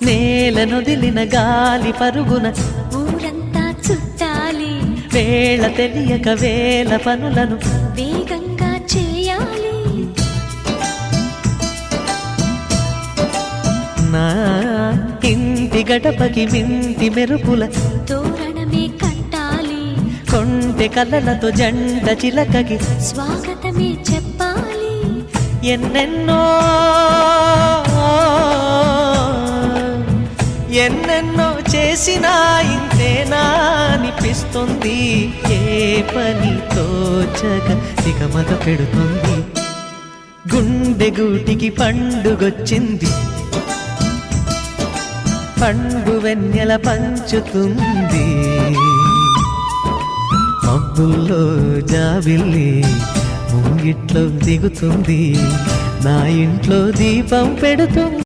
నేలనొదిలిన గాలి పరుగున ఊరంతా చుట్టాలి, వేళ తెలియక వేల పనులను వేగంగా చేయాలి. నా ఇంటి గడపకి వింటి మెరుపుల తోరణమే కట్టాలి, కొంటె కలలతో జంట చిలకకి స్వాగతమే చెప్పాలి. ఎన్నెన్నో ఎన్నెన్నో చేసినా ఇంతేనా అనిపిస్తుంది. ఏ పని తోచక దిగమగ పెడుతుంది. గుండె గూటికి పండుగొచ్చింది, పండు వెన్నెల పంచుతుంది. మబ్బుల్లో జాబిల్లి ముంగిట్లో దిగుతుంది, నా ఇంట్లో దీపం పెడుతుంది.